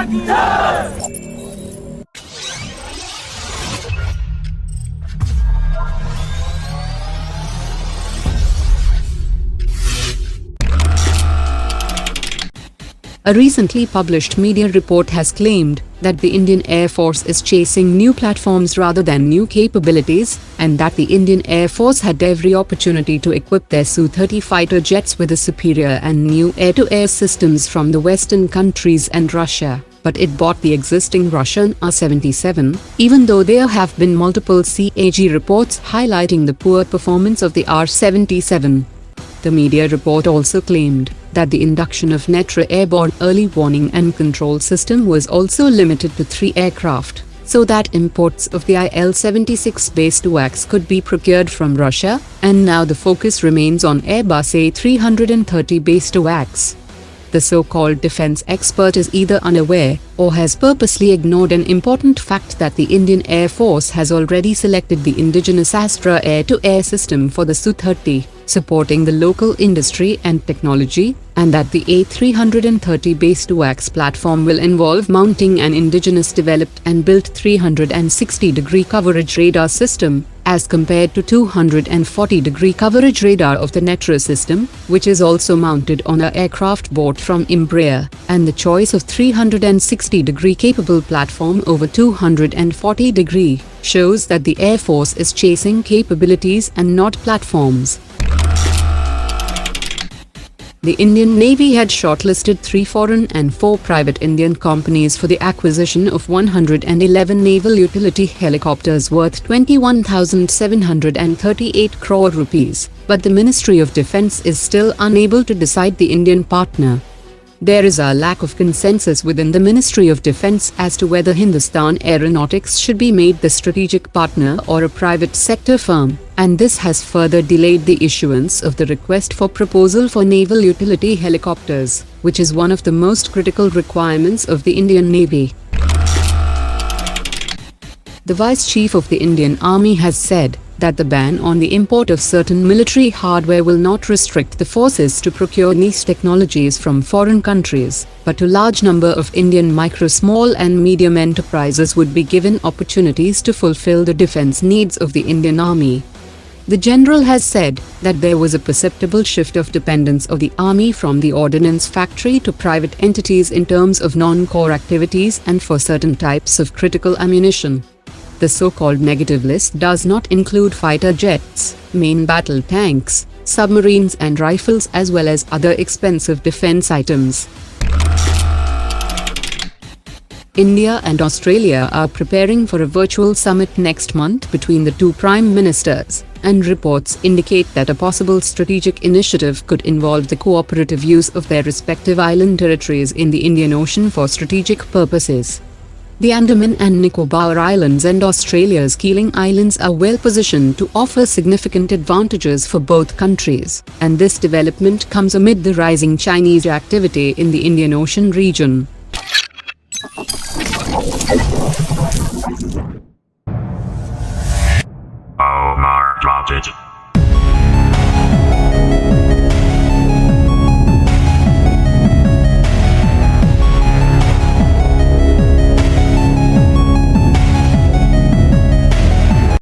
A recently published media report has claimed that the Indian Air Force is chasing new platforms rather than new capabilities, and that the Indian Air Force had every opportunity to equip their Su-30 fighter jets with a superior and new air-to-air systems from the Western countries and Russia, but it bought the existing Russian R-77, even though there have been multiple CAG reports highlighting the poor performance of the R-77. The media report also claimed that the induction of Netra airborne early warning and control system was also limited to 3 aircraft, so that imports of the IL-76 based AWACS could be procured from Russia, and now the focus remains on Airbus A330 based AWACS. The so-called defense expert is either unaware or has purposely ignored an important fact that the Indian Air Force has already selected the indigenous Astra air-to-air system for the Su-30, supporting the local industry and technology, and that the A330 based AWACS platform will involve mounting an indigenous developed and built 360-degree coverage radar system, as compared to 240-degree coverage radar of the Netra system, which is also mounted on an aircraft bought from Embraer, and the choice of 360-degree capable platform over 240-degree shows that the Air Force is chasing capabilities and not platforms. The Indian Navy had shortlisted 3 foreign and 4 private Indian companies for the acquisition of 111 naval utility helicopters worth 21,738 crore rupees, but the Ministry of Defence is still unable to decide the Indian partner. There is a lack of consensus within the Ministry of Defence as to whether Hindustan Aeronautics should be made the strategic partner or a private sector firm, and this has further delayed the issuance of the request for proposal for naval utility helicopters, which is one of the most critical requirements of the Indian Navy. The Vice Chief of the Indian Army has said that the ban on the import of certain military hardware will not restrict the forces to procure niche technologies from foreign countries, but a large number of Indian micro, small and medium enterprises would be given opportunities to fulfill the defense needs of the Indian Army. The General has said that there was a perceptible shift of dependence of the Army from the ordnance factory to private entities in terms of non-core activities and for certain types of critical ammunition. The so-called negative list does not include fighter jets, main battle tanks, submarines and rifles, as well as other expensive defense items. India and Australia are preparing for a virtual summit next month between the 2 prime ministers, and reports indicate that a possible strategic initiative could involve the cooperative use of their respective island territories in the Indian Ocean for strategic purposes. The Andaman and Nicobar Islands and Australia's Keeling Islands are well positioned to offer significant advantages for both countries, and this development comes amid the rising Chinese activity in the Indian Ocean region.